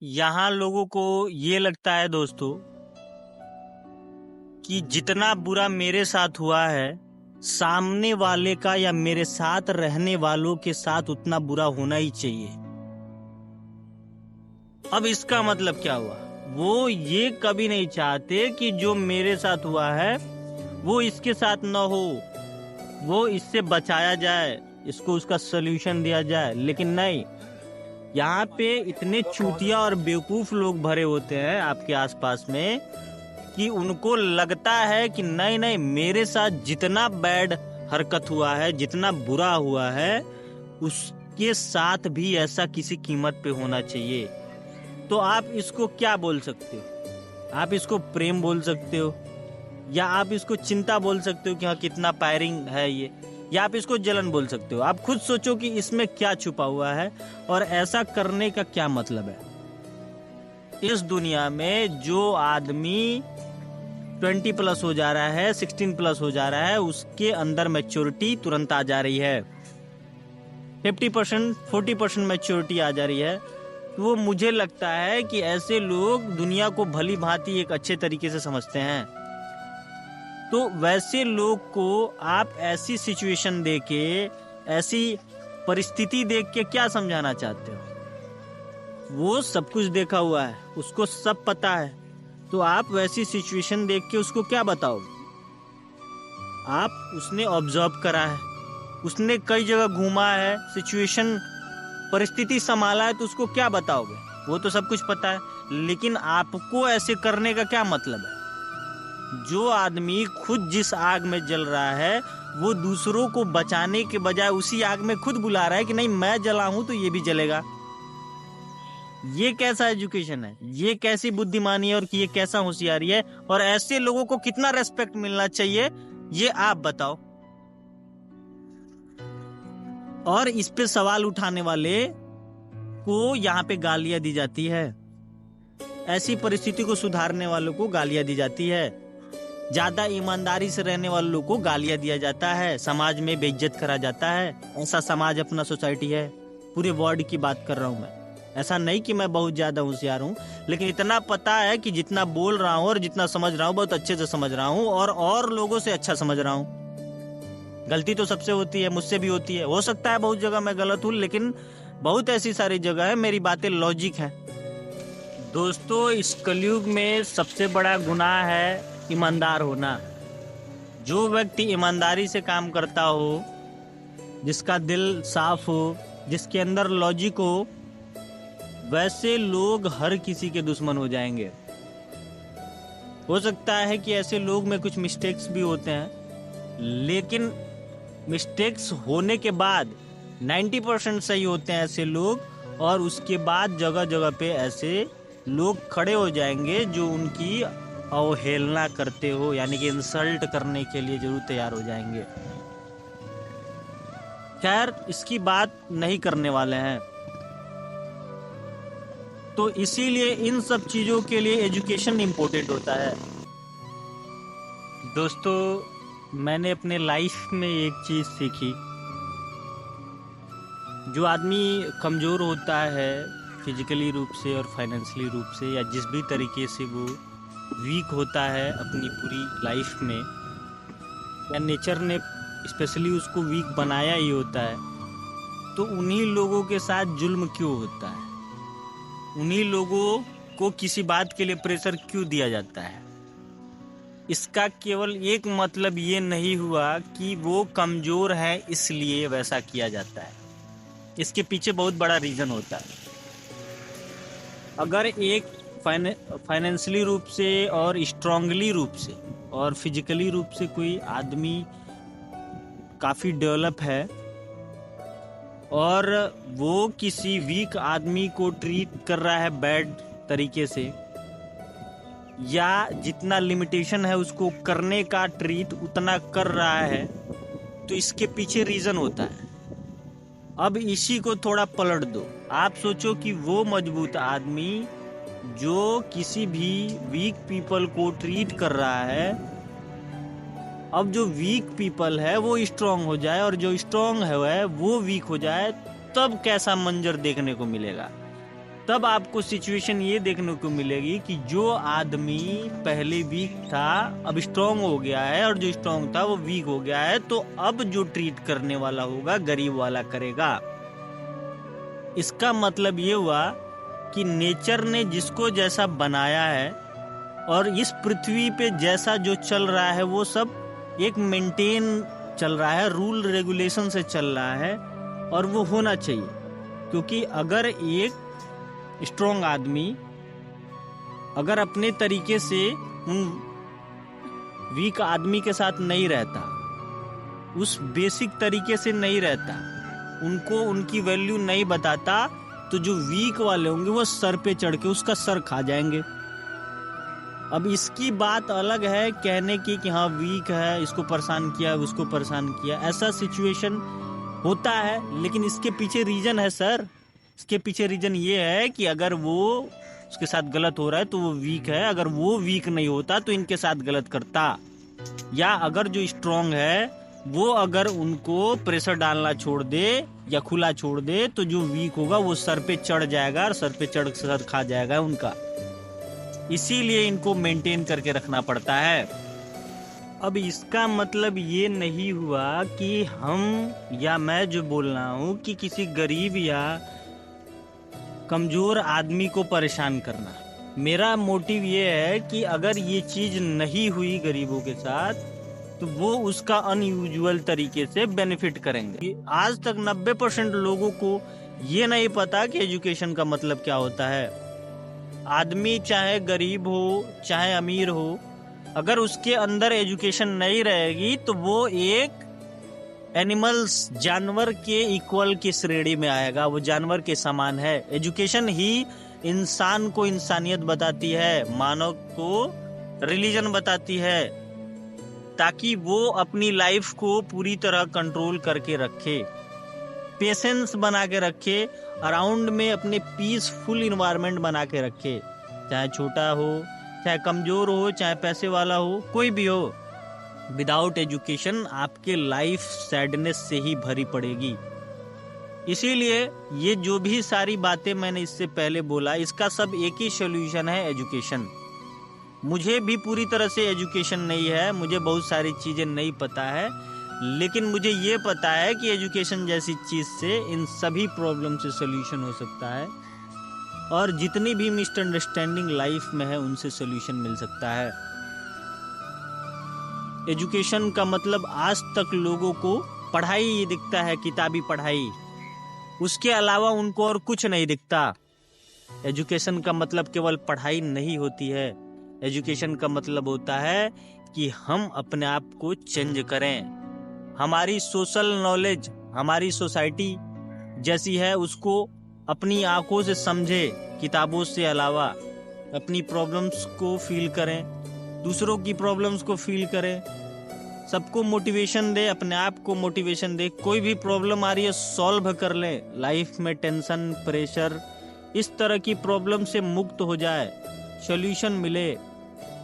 यहाँ लोगों को ये लगता है दोस्तों कि जितना बुरा मेरे साथ हुआ है सामने वाले का या मेरे साथ रहने वालों के साथ उतना बुरा होना ही चाहिए। अब इसका मतलब क्या हुआ? वो ये कभी नहीं चाहते कि जो मेरे साथ हुआ है वो इसके साथ न हो, वो इससे बचाया जाए, इसको उसका सलूशन दिया जाए। लेकिन नहीं, यहाँ पे इतने चूतिया और बेवकूफ लोग भरे होते हैं आपके आसपास में कि उनको लगता है कि नहीं नहीं, मेरे साथ जितना बैड हरकत हुआ है, जितना बुरा हुआ है, उसके साथ भी ऐसा किसी कीमत पे होना चाहिए। तो आप इसको क्या बोल सकते हो? आप इसको प्रेम बोल सकते हो, या आप इसको चिंता बोल सकते हो कि हाँ कितना पायरिंग है ये, या आप इसको जलन बोल सकते हो। आप खुद सोचो कि इसमें क्या छुपा हुआ है और ऐसा करने का क्या मतलब है। इस दुनिया में जो आदमी 20+ हो जा रहा है, 16+ हो जा रहा है, उसके अंदर मैच्योरिटी तुरंत आ जा रही है, 50% 40% मैच्योरिटी आ जा रही है। तो वो मुझे लगता है कि ऐसे लोग दुनिया को भली भांति एक अच्छे तरीके से समझते हैं। तो वैसे लोग को आप ऐसी सिचुएशन देके, ऐसी परिस्थिति देख के क्या समझाना चाहते हो? वो सब कुछ देखा हुआ है, उसको सब पता है। तो आप वैसी सिचुएशन देख के उसको क्या बताओगे? आप उसने ऑब्जर्व करा है, उसने कई जगह घूमा है, सिचुएशन परिस्थिति संभाला है, तो उसको क्या बताओगे? वो तो सब कुछ पता है, लेकिन आपको ऐसे करने का क्या मतलब है? जो आदमी खुद जिस आग में जल रहा है वो दूसरों को बचाने के बजाय उसी आग में खुद बुला रहा है कि नहीं मैं जला हूं तो ये भी जलेगा। ये कैसा एजुकेशन है? ये कैसी बुद्धिमानी है? और ये कैसा होशियारी है? और ऐसे लोगों को कितना रेस्पेक्ट मिलना चाहिए ये आप बताओ। और इस पे सवाल उठाने वाले को यहाँ पे गालियां दी जाती है, ऐसी परिस्थिति को सुधारने वालों को गालियां दी जाती है, ज्यादा ईमानदारी से रहने वालों को गालियां दिया जाता है, समाज में बेइज्जत करा जाता है। ऐसा समाज अपना सोसाइटी है। पूरे वर्ल्ड की बात कर रहा हूं मैं। ऐसा नहीं कि मैं बहुत ज्यादा होशियार हूं, लेकिन इतना पता है कि जितना बोल रहा हूं और जितना समझ रहा हूं बहुत अच्छे से समझ रहा हूं, और लोगों से अच्छा समझ रहा हूं। गलती तो सबसे होती है, मुझसे भी होती है। हो सकता है बहुत जगह मैं गलत हूं, लेकिन बहुत ऐसी सारी जगह है मेरी बातें लॉजिक है। दोस्तों, इस कलयुग में सबसे बड़ा गुनाह है ईमानदार होना। जो व्यक्ति ईमानदारी से काम करता हो, जिसका दिल साफ हो, जिसके अंदर लॉजिक हो, वैसे लोग हर किसी के दुश्मन हो जाएंगे। हो सकता है कि ऐसे लोग में कुछ मिस्टेक्स भी होते हैं, लेकिन मिस्टेक्स होने के बाद 90% सही होते हैं ऐसे लोग, और उसके बाद जगह जगह पे ऐसे लोग खड़े हो जाएंगे जो उनकी अवहेलना करते हो, यानी कि इंसल्ट करने के लिए जरूर तैयार हो जाएंगे। खैर, इसकी बात नहीं करने वाले हैं। तो इसीलिए इन सब चीजों के लिए एजुकेशन इम्पोर्टेंट होता है। दोस्तों, मैंने अपने लाइफ में एक चीज सीखी। जो आदमी कमजोर होता है फिजिकली रूप से और फाइनेंशियली रूप से, या जिस भी तरीके से वो वीक होता है अपनी पूरी लाइफ में, या नेचर ने स्पेशली उसको वीक बनाया ही होता है, तो उन्हीं लोगों के साथ जुल्म क्यों होता है? उन्हीं लोगों को किसी बात के लिए प्रेशर क्यों दिया जाता है? इसका केवल एक मतलब ये नहीं हुआ कि वो कमजोर है इसलिए वैसा किया जाता है। इसके पीछे बहुत बड़ा रीजन होता है। अगर एक फाइनेंशियली रूप से और स्ट्रांगली रूप से और फिजिकली रूप से कोई आदमी काफी डेवलप है और वो किसी वीक आदमी को ट्रीट कर रहा है बैड तरीके से, या जितना लिमिटेशन है उसको करने का ट्रीट उतना कर रहा है, तो इसके पीछे रीजन होता है। अब इसी को थोड़ा पलट दो। आप सोचो कि वो मजबूत आदमी जो किसी भी वीक पीपल को ट्रीट कर रहा है, अब जो वीक पीपल है वो स्ट्रांग हो जाए और जो स्ट्रांग है वो वीक हो जाए, तब कैसा मंजर देखने को मिलेगा। तब आपको सिचुएशन ये देखने को मिलेगी कि जो आदमी पहले वीक था अब स्ट्रांग हो गया है, और जो स्ट्रांग था वो वीक हो गया है, तो अब जो ट्रीट करने वाला होगा गरीब वाला करेगा। इसका मतलब ये हुआ कि नेचर ने जिसको जैसा बनाया है और इस पृथ्वी पे जैसा जो चल रहा है वो सब एक मेंटेन चल रहा है, रूल रेगुलेशन से चल रहा है, और वो होना चाहिए। क्योंकि अगर एक स्ट्रॉन्ग आदमी अगर अपने तरीके से उन वीक आदमी के साथ नहीं रहता, उस बेसिक तरीके से नहीं रहता, उनको उनकी वैल्यू नहीं बताता, तो जो वीक वाले होंगे वो सर पे चढ़ के उसका सर खा जाएंगे। अब इसकी बात अलग है कहने की कि हाँ वीक है, इसको परेशान किया, उसको परेशान किया, ऐसा सिचुएशन होता है, लेकिन इसके पीछे रीजन है सर। इसके पीछे रीजन ये है कि अगर वो उसके साथ गलत हो रहा है तो वो वीक है, अगर वो वीक नहीं होता तो इनके साथ गलत करता। या अगर जो स्ट्रांग है वो अगर उनको प्रेशर डालना छोड़ दे या खुला छोड़ दे तो जो वीक होगा वो सर पे चढ़ जाएगा, और सर पे चढ़ सर खा जाएगा उनका। इसीलिए इनको मेंटेन करके रखना पड़ता है। अब इसका मतलब ये नहीं हुआ कि हम या मैं जो बोल रहा हूँ कि किसी गरीब या कमजोर आदमी को परेशान करना। मेरा मोटिव ये है कि अगर ये चीज नहीं हुई गरीबों के साथ तो वो उसका अनयूजुअल तरीके से बेनिफिट करेंगे। आज तक 90% लोगों को ये नहीं पता कि एजुकेशन का मतलब क्या होता है। आदमी चाहे गरीब हो चाहे अमीर हो, अगर उसके अंदर एजुकेशन नहीं रहेगी तो वो एक एनिमल्स, जानवर के इक्वल की श्रेणी में आएगा, वो जानवर के समान है। एजुकेशन ही इंसान को इंसानियत बताती है, मानव को रिलीजन बताती है, ताकि वो अपनी लाइफ को पूरी तरह कंट्रोल करके रखे, पेशेंस बना के रखे, अराउंड में अपने पीसफुल इन्वायरमेंट बना के रखे। चाहे छोटा हो, चाहे कमजोर हो, चाहे पैसे वाला हो, कोई भी हो। विदाउट एजुकेशन आपके लाइफ सैडनेस से ही भरी पड़ेगी। इसीलिए ये जो भी सारी बातें मैंने इससे पहले बोला, इसका सब एक ही सॉल्यूशन है, एजुकेशन। मुझे भी पूरी तरह से एजुकेशन नहीं है, मुझे बहुत सारी चीज़ें नहीं पता है, लेकिन मुझे ये पता है कि एजुकेशन जैसी चीज़ से इन सभी प्रॉब्लम से सॉल्यूशन हो सकता है, और जितनी भी मिसअंडरस्टैंडिंग लाइफ में है उनसे सॉल्यूशन मिल सकता है। एजुकेशन का मतलब आज तक लोगों को पढ़ाई ही दिखता है, किताबी पढ़ाई, उसके अलावा उनको और कुछ नहीं दिखता। एजुकेशन का मतलब केवल पढ़ाई नहीं होती है। एजुकेशन का मतलब होता है कि हम अपने आप को चेंज करें। हमारी सोशल नॉलेज, हमारी सोसाइटी जैसी है उसको अपनी आंखों से समझे, किताबों से अलावा अपनी प्रॉब्लम्स को फील करें, दूसरों की प्रॉब्लम्स को फील करें, सबको मोटिवेशन दे, अपने आप को मोटिवेशन दे। कोई भी प्रॉब्लम आ रही है सॉल्व कर ले। लाइफ में टेंशन, प्रेशर, इस तरह की प्रॉब्लम से मुक्त हो जाए, सॉल्यूशन मिले,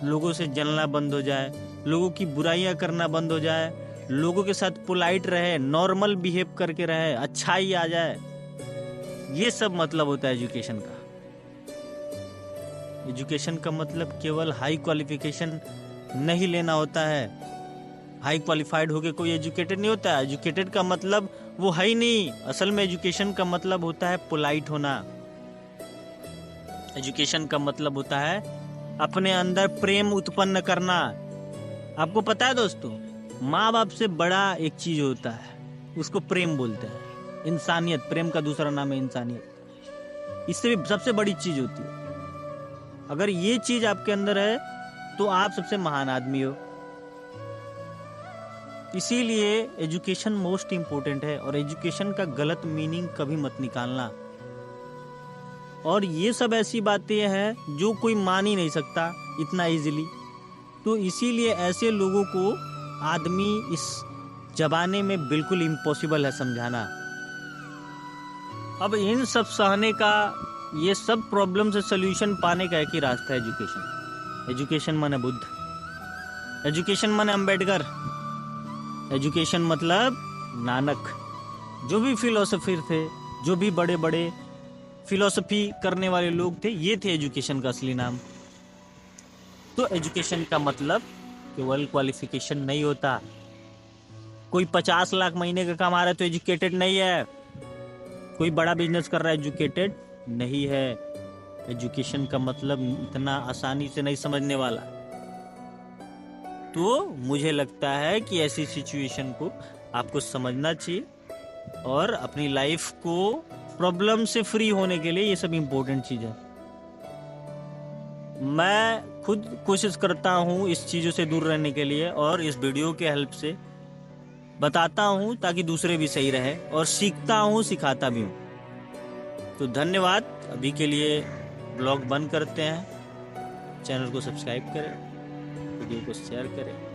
लोगों से जलना बंद हो जाए, लोगों की बुराइयां करना बंद हो जाए, लोगों के साथ पोलाइट रहे, नॉर्मल बिहेव करके रहे, अच्छाई आ जाए। ये सब मतलब होता है एजुकेशन का। एजुकेशन का मतलब केवल हाई क्वालिफिकेशन नहीं लेना होता है। हाई क्वालिफाइड होके कोई एजुकेटेड नहीं होता है। एजुकेटेड का मतलब वो है ही नहीं। असल में एजुकेशन का मतलब होता है पोलाइट होना। एजुकेशन का मतलब होता है अपने अंदर प्रेम उत्पन्न करना। आपको पता है दोस्तों, माँ बाप से बड़ा एक चीज होता है, उसको प्रेम बोलते हैं। इंसानियत, प्रेम का दूसरा नाम है इंसानियत। इससे भी सबसे बड़ी चीज होती है। अगर ये चीज आपके अंदर है तो आप सबसे महान आदमी हो। इसीलिए एजुकेशन मोस्ट इंपोर्टेंट है, और एजुकेशन का गलत मीनिंग कभी मत निकालना। और ये सब ऐसी बातें हैं जो कोई मान ही नहीं सकता इतना इजीली। तो इसीलिए ऐसे लोगों को आदमी इस जमाने में बिल्कुल इम्पॉसिबल है समझाना। अब इन सब सहने का, ये सब प्रॉब्लम से सोल्यूशन पाने का एक ही रास्ता है, एजुकेशन। एजुकेशन माने बुद्ध, एजुकेशन माने अंबेडकर, एजुकेशन मतलब नानक। जो भी फिलोसोफर थे, जो भी बड़े बड़े फिलॉसफी करने वाले लोग थे, ये थे एजुकेशन का असली नाम। तो एजुकेशन का मतलब केवल क्वालिफिकेशन नहीं होता। कोई 50 लाख महीने का कमा रहा है तो एजुकेटेड नहीं है, कोई बड़ा बिजनेस कर रहा है एजुकेटेड नहीं है। एजुकेशन का मतलब इतना आसानी से नहीं समझने वाला। तो मुझे लगता है कि ऐसी सिचुएशन को आपको समझना चाहिए और अपनी लाइफ को प्रॉब्लम से फ्री होने के लिए ये सब इम्पोर्टेंट चीज है। मैं खुद कोशिश करता हूँ इस चीज़ों से दूर रहने के लिए और इस वीडियो के हेल्प से बताता हूँ ताकि दूसरे भी सही रहे, और सीखता हूँ, सिखाता भी हूँ। तो धन्यवाद। अभी के लिए ब्लॉग बंद करते हैं। चैनल को सब्सक्राइब करें, वीडियो को शेयर करें।